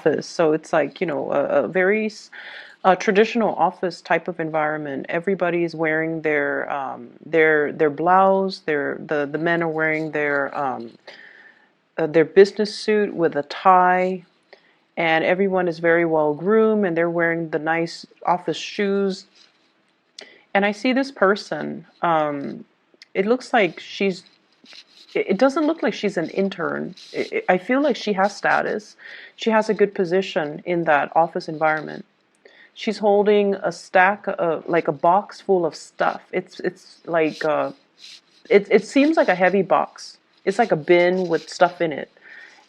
office. So it's like, a very traditional office type of environment. Everybody is wearing their blouse. The men are wearing their business suit with a tie, and everyone is very well groomed, and they're wearing the nice office shoes. And I see this person. It looks like it doesn't look like she's an intern. I feel like she has status. She has a good position in that office environment. She's holding a stack of, like a box full of stuff. It's like it seems like a heavy box. It's like a bin with stuff in it.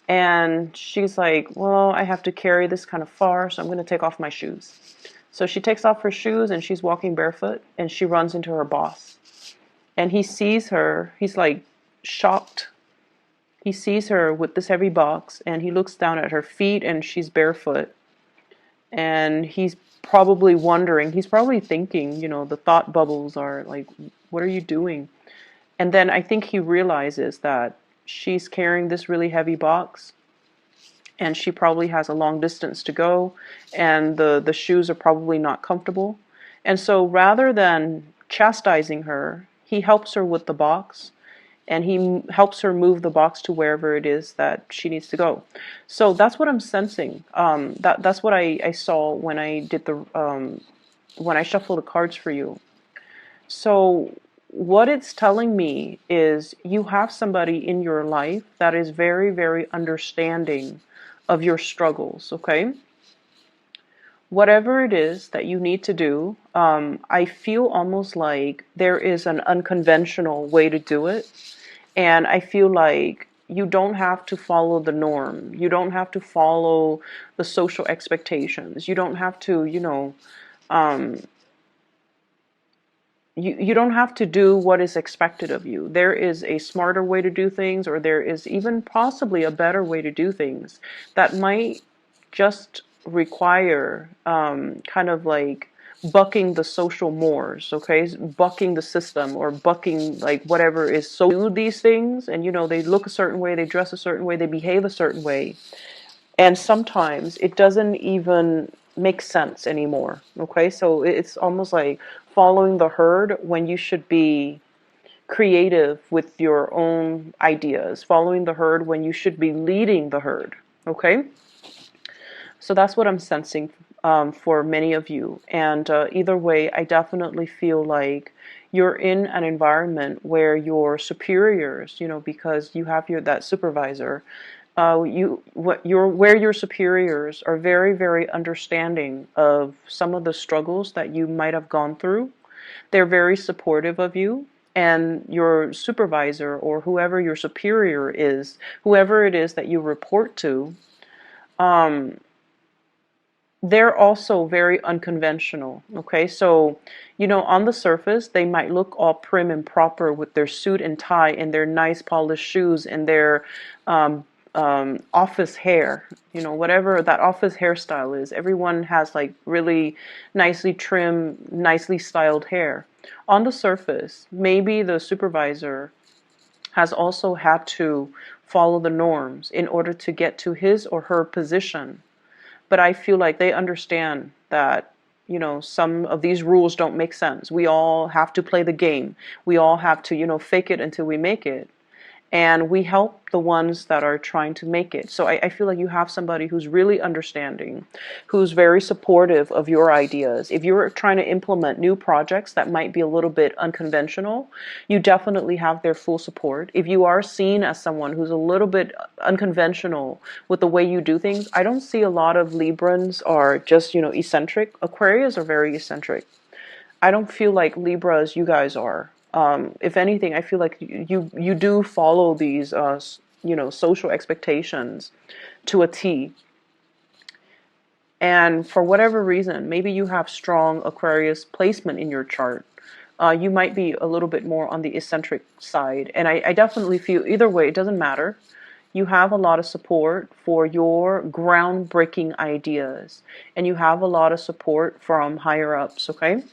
And she's like, well, I have to carry this kind of far, so I'm going to take off my shoes. So she takes off her shoes and she's walking barefoot and she runs into her boss. And he sees her. He's like shocked. He sees her with this heavy box and he looks down at her feet and she's barefoot. And he's probably wondering, he's probably thinking, the thought bubbles are like, what are you doing? And then I think he realizes that she's carrying this really heavy box and she probably has a long distance to go and the shoes are probably not comfortable. And so rather than chastising her, he helps her with the box and he helps her move the box to wherever it is that she needs to go. So that's what I'm sensing. That's what I saw when I did when I shuffled the cards for you. So what it's telling me is you have somebody in your life that is very, very understanding of your struggles, okay? Whatever it is that you need to do, I feel almost like there is an unconventional way to do it. And I feel like you don't have to follow the norm. You don't have to follow the social expectations. You don't have to, you don't have to do what is expected of you. There is a smarter way to do things, or there is even possibly a better way to do things that might just require kind of like bucking the social mores, okay? Bucking the system or bucking like whatever is so do these things, and they look a certain way, they dress a certain way, they behave a certain way. And sometimes it doesn't even make sense anymore, okay? So it's almost like following the herd when you should be creative with your own ideas, following the herd when you should be leading the herd, okay? So that's what I'm sensing for many of you. And either way, I definitely feel like you're in an environment where your superiors, because you have that supervisor, where your superiors are very, very understanding of some of the struggles that you might have gone through. They're very supportive of you. And your supervisor or whoever your superior is, whoever it is that you report to, they're also very unconventional, okay? So, on the surface, they might look all prim and proper with their suit and tie and their nice polished shoes and their office hair, whatever that office hairstyle is. Everyone has like really nicely trimmed, nicely styled hair. On the surface, maybe the supervisor has also had to follow the norms in order to get to his or her position. But I feel like they understand that, some of these rules don't make sense. We all have to play the game. We all have to, fake it until we make it. And we help the ones that are trying to make it. So I feel like you have somebody who's really understanding, who's very supportive of your ideas. If you're trying to implement new projects that might be a little bit unconventional, you definitely have their full support. If you are seen as someone who's a little bit unconventional with the way you do things, I don't see a lot of Librans are just, eccentric. Aquarius are very eccentric. I don't feel like Libras, you guys are. If anything, I feel like you do follow these social expectations to a T. And for whatever reason, maybe you have strong Aquarius placement in your chart. You might be a little bit more on the eccentric side. And I definitely feel either way, it doesn't matter. You have a lot of support for your groundbreaking ideas. And you have a lot of support from higher ups, okay?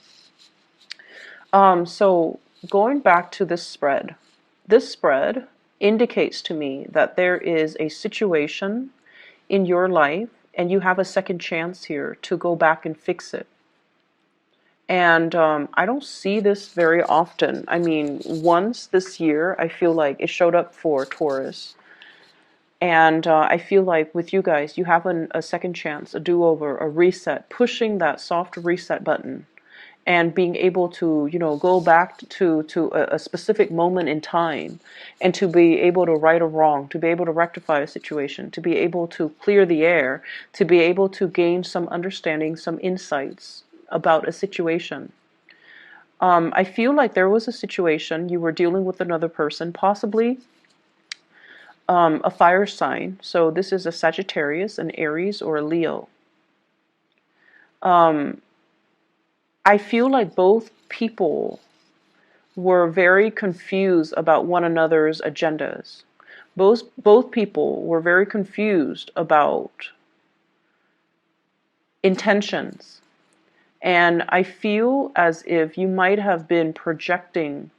So going back to this spread indicates to me that there is a situation in your life and you have a second chance here to go back and fix it. And I don't see this very often. I mean, once this year, I feel like it showed up for Taurus. And I feel like with you guys, you have a second chance, a do-over, a reset, pushing that soft reset button and being able to, go back to a specific moment in time and to be able to right a wrong, to be able to rectify a situation, to be able to clear the air, to be able to gain some understanding, some insights about a situation. I feel like there was a situation you were dealing with another person, possibly a fire sign. So this is a Sagittarius, an Aries, or a Leo. I feel like both people were very confused about one another's agendas. Both people were very confused about intentions. And I feel as if you might have been projecting.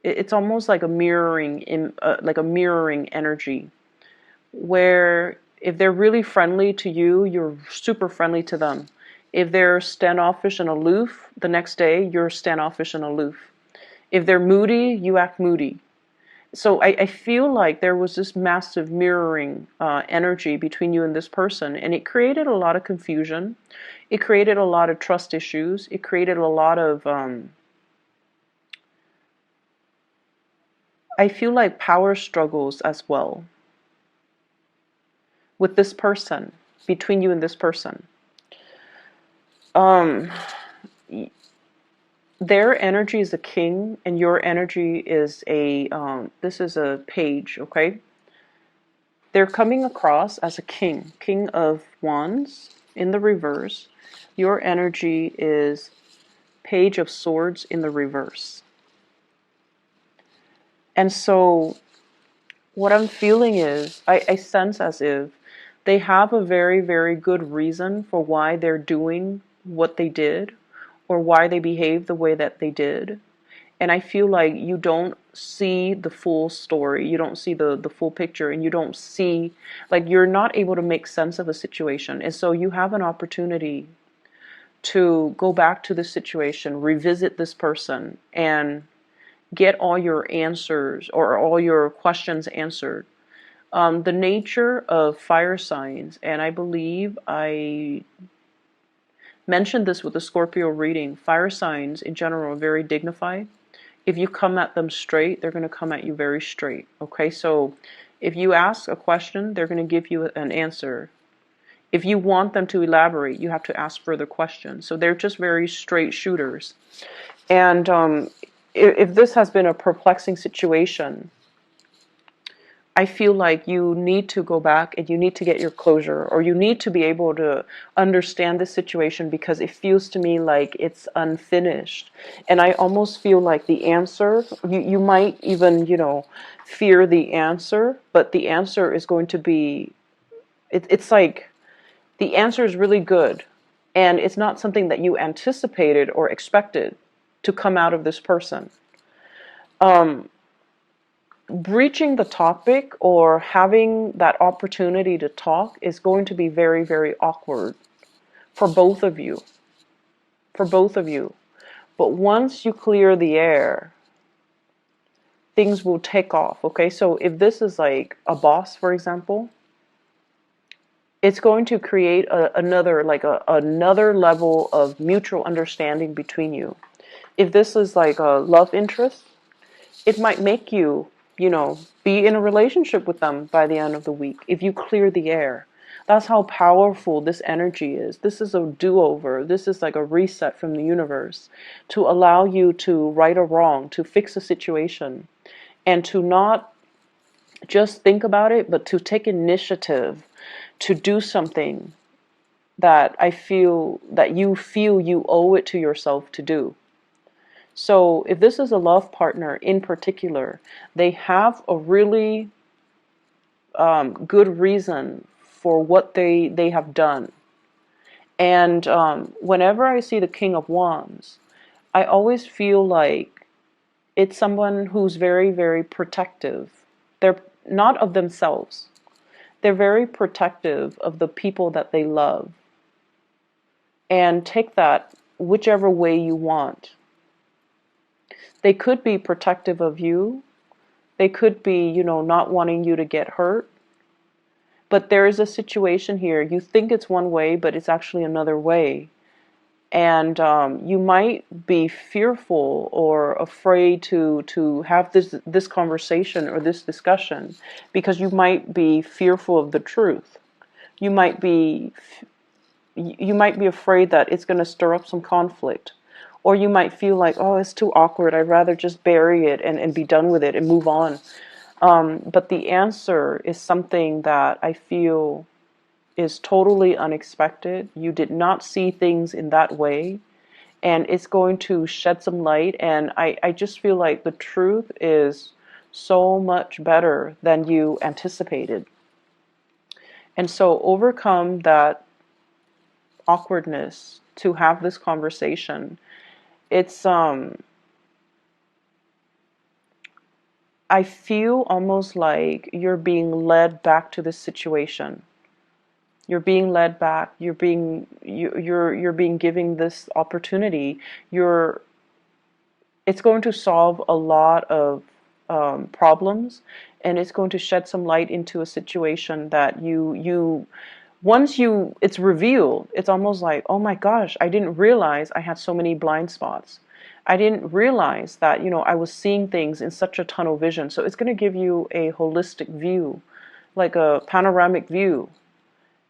It's almost like a mirroring, like a mirroring energy, where if they're really friendly to you, you're super friendly to them. If they're standoffish and aloof, the next day you're standoffish and aloof. If they're moody, you act moody. So I feel like there was this massive mirroring energy between you and this person, and it created a lot of confusion. It created a lot of trust issues. It created a lot of, I feel like, power struggles as well with this person, between you and this person. Their energy is a king, and your energy is a, this is a page, okay? They're coming across as a king, king of wands in the reverse. Your energy is page of swords in the reverse. And so what I'm feeling is, I sense as if they have a very, very good reason for why they're doing what they did, or why they behave the way that they did. And I feel like you don't see the full story. You don't see the full picture, and you don't see, like, you're not able to make sense of a situation. And so you have an opportunity to go back to the situation, revisit this person, and get all your answers or all your questions answered. The nature of fire signs, and I believe I mentioned this with the Scorpio reading, fire signs in general are very dignified. If you come at them straight, they're going to come at you very straight. Okay, so if you ask a question, they're going to give you an answer. If you want them to elaborate, you have to ask further questions. So they're just very straight shooters. And if this has been a perplexing situation, I feel like you need to go back and you need to get your closure, or you need to be able to understand the situation, because it feels to me like it's unfinished. And I almost feel like the answer, you might even, fear the answer, but the answer is going to be, it's like the answer is really good, and it's not something that you anticipated or expected to come out of this person. Breaching the topic or having that opportunity to talk is going to be very, very awkward for both of you. For both of you. But once you clear the air, things will take off, okay? So if this is like a boss, for example, it's going to create another level of mutual understanding between you. If this is like a love interest, it might make you, be in a relationship with them by the end of the week if you clear the air. That's how powerful this energy is. This is a do-over. This is like a reset from the universe to allow you to right a wrong, to fix a situation, and to not just think about it, but to take initiative to do something that you feel you owe it to yourself to do. So if this is a love partner in particular, they have a really good reason for what they have done. And whenever I see the King of Wands, I always feel like it's someone who's very, very protective. They're not of themselves. They're very protective of the people that they love. And take that whichever way you want. They could be protective of you. They could be, not wanting you to get hurt. But there is a situation here. You think it's one way, but it's actually another way. And you might be fearful or afraid to have this conversation or this discussion because you might be fearful of the truth. You might be afraid that it's going to stir up some conflict. Or you might feel like, oh, it's too awkward. I'd rather just bury it and be done with it and move on. But the answer is something that I feel is totally unexpected. You did not see things in that way. And it's going to shed some light. And I just feel like the truth is so much better than you anticipated. And so overcome that awkwardness to have this conversation. It's I feel almost like you're being led back to this situation. You're being led back. You're being given this opportunity. It's going to solve a lot of problems, and it's going to shed some light into a situation that once it's revealed, it's almost like, oh my gosh, I didn't realize I had so many blind spots. I didn't realize that, I was seeing things in such a tunnel vision. So it's going to give you a holistic view, like a panoramic view.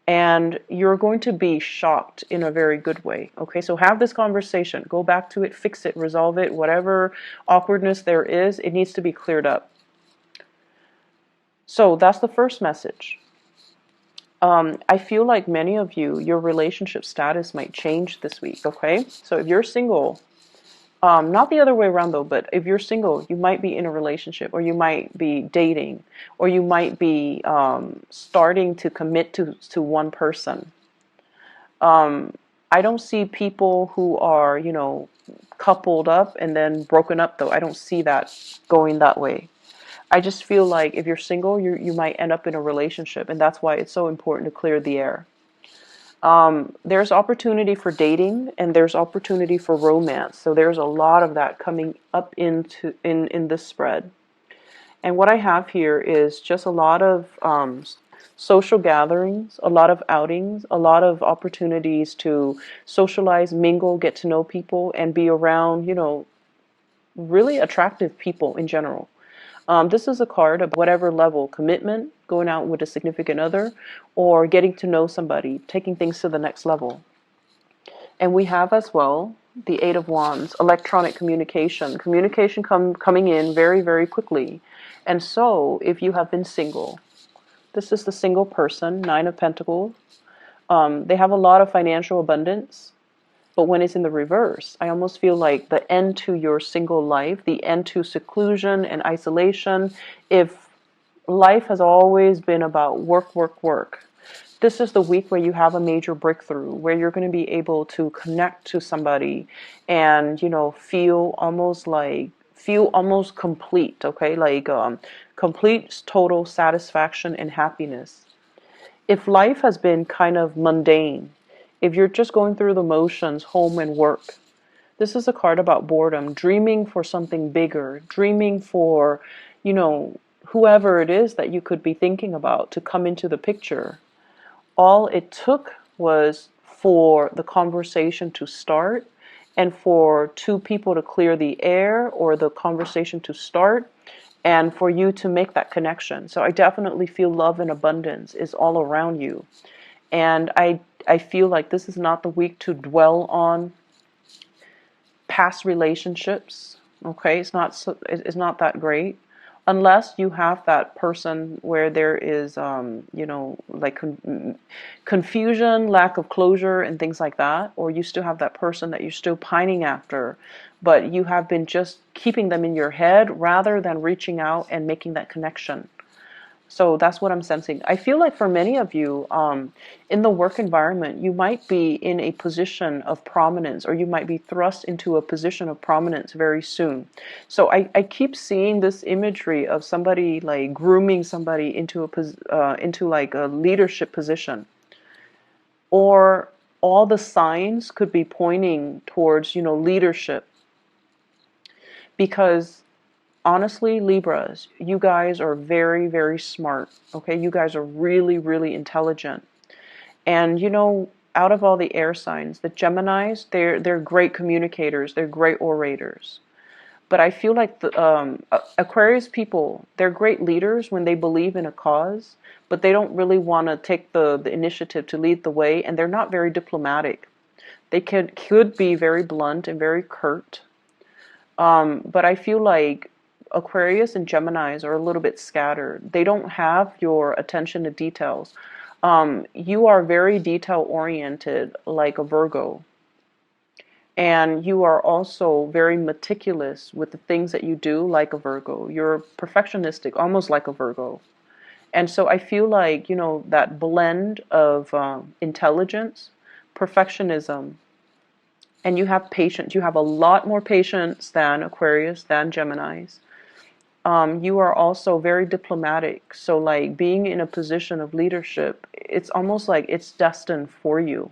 And you're going to be shocked in a very good way. Okay, so have this conversation. Go back to it, fix it, resolve it. Whatever awkwardness there is, it needs to be cleared up. So that's the first message. I feel like many of you, your relationship status might change this week, okay? So if you're single, not the other way around though, but if you're single, you might be in a relationship, or you might be dating, or you might be starting to commit to one person. I don't see people who are, coupled up and then broken up though. I don't see that going that way. I just feel like if you're single, you might end up in a relationship, and that's why it's so important to clear the air. There's opportunity for dating, and there's opportunity for romance. So there's a lot of that coming up in this spread. And what I have here is just a lot of social gatherings, a lot of outings, a lot of opportunities to socialize, mingle, get to know people, and be around, really attractive people in general. This is a card of whatever level, commitment, going out with a significant other, or getting to know somebody, taking things to the next level. And we have as well the Eight of Wands, electronic communication. Communication coming in very, very quickly. And so, if you have been single, this is the single person, Nine of Pentacles. They have a lot of financial abundance. But when it's in the reverse, I almost feel like the end to your single life, the end to seclusion and isolation. If life has always been about work, work, work, this is the week where you have a major breakthrough, where you're going to be able to connect to somebody and, feel almost complete, okay? Like complete, total satisfaction and happiness. If life has been kind of mundane, if you're just going through the motions, home and work, this is a card about boredom, dreaming for something bigger, dreaming for, whoever it is that you could be thinking about to come into the picture. All it took was for the conversation to start, and for two people to clear the air, or the conversation to start, and for you to make that connection. So I definitely feel love and abundance is all around you. And I feel like this is not the week to dwell on past relationships. Okay, it's not that great, unless you have that person where there is like confusion, lack of closure, and things like that, or you still have that person that you're still pining after, but you have been just keeping them in your head rather than reaching out and making that connection. So that's what I'm sensing. I feel like for many of you, in the work environment, you might be in a position of prominence, or you might be thrust into a position of prominence very soon. So I keep seeing this imagery of somebody like grooming somebody into into like a leadership position, or all the signs could be pointing towards, leadership, because honestly, Libras, you guys are very, very smart. Okay, you guys are really, really intelligent. And out of all the air signs, the Geminis, they're great communicators. They're great orators. But I feel like the Aquarius people, they're great leaders when they believe in a cause, but they don't really want to take the initiative to lead the way, and they're not very diplomatic. They could be very blunt and very curt. But I feel like Aquarius and Geminis are a little bit scattered. They don't have your attention to details. You are very detail oriented, like a Virgo. And you are also very meticulous with the things that you do, like a Virgo. You're perfectionistic, almost like a Virgo. And so I feel like, that blend of intelligence, perfectionism, and you have patience. You have a lot more patience than Aquarius, than Geminis. You are also very diplomatic. So, like, being in a position of leadership, it's almost like it's destined for you.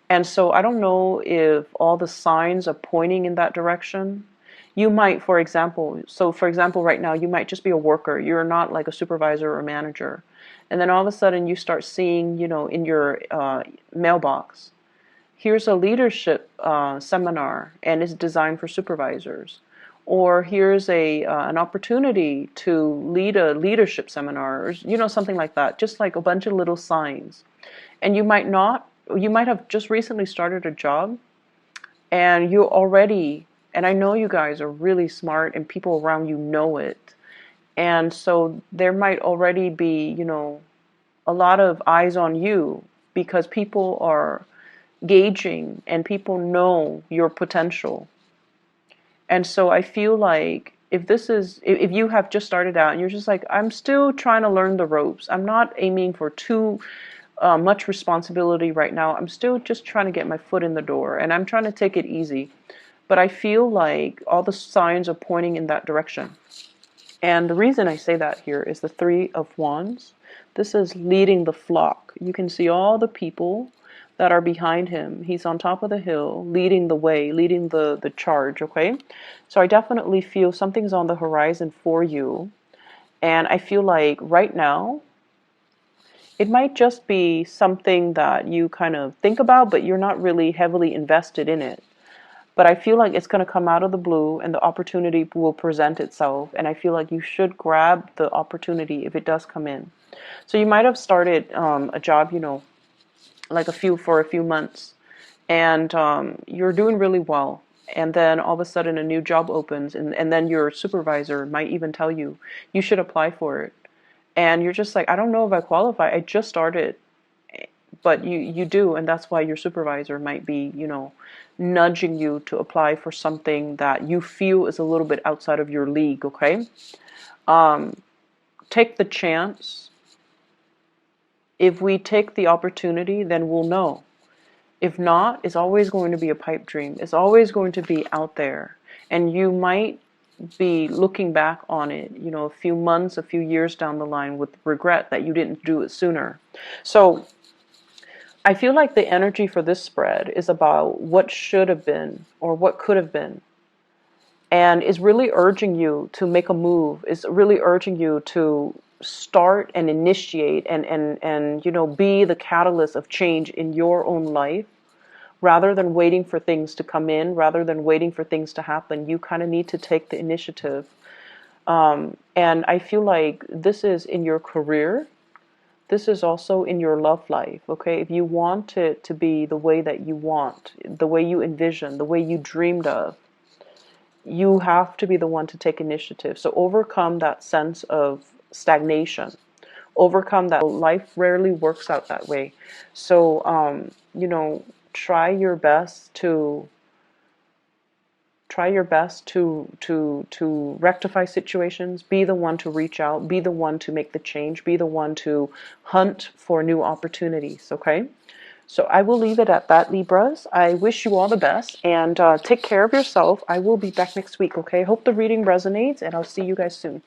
And so I don't know if all the signs are pointing in that direction. You might, for example, right now, you might just be a worker. You're not like a supervisor or manager. And then all of a sudden you start seeing, in your mailbox, here's a leadership seminar, and it's designed for supervisors. Or here's an opportunity to lead a leadership seminar, or something like that. Just like a bunch of little signs. And you might have just recently started a job, and you already, and I know you guys are really smart, and people around you know it. And so there might already be, a lot of eyes on you, because people are gauging and people know your potential. And so I feel like if you have just started out and you're just like, I'm still trying to learn the ropes, I'm not aiming for too much responsibility right now, I'm still just trying to get my foot in the door, and I'm trying to take it easy. But I feel like all the signs are pointing in that direction. And the reason I say that here is the Three of Wands. This is leading the flock. You can see all the people that are behind him. He's on top of the hill, leading the way, leading the charge, okay? So I definitely feel something's on the horizon for you. And I feel like right now, it might just be something that you kind of think about, but you're not really heavily invested in it. But I feel like it's going to come out of the blue, and the opportunity will present itself. And I feel like you should grab the opportunity if it does come in. So you might have started a job, like for a few months, and you're doing really well. And then all of a sudden a new job opens, and then your supervisor might even tell you, you should apply for it. And you're just like, I don't know if I qualify. I just started. But you do, and that's why your supervisor might be, nudging you to apply for something that you feel is a little bit outside of your league, okay? Take the chance. If we take the opportunity, then we'll know. If not, it's always going to be a pipe dream. It's always going to be out there. And you might be looking back on it, a few months, a few years down the line with regret that you didn't do it sooner. So I feel like the energy for this spread is about what should have been or what could have been. And is really urging you to make a move, is really urging you to start and initiate and be the catalyst of change in your own life, rather than waiting for things to come in, rather than waiting for things to happen. You kind of need to take the initiative. And I feel like this is in your career. This is also in your love life, okay? If you want it to be the way that you want, the way you envision, the way you dreamed of, you have to be the one to take initiative. So overcome that sense of stagnation. Overcome that life rarely works out that way. So, try your best to Try your best to rectify situations. Be the one to reach out. Be the one to make the change. Be the one to hunt for new opportunities. Okay? So I will leave it at that, Libras. I wish you all the best, and take care of yourself. I will be back next week, okay? Hope the reading resonates, and I'll see you guys soon.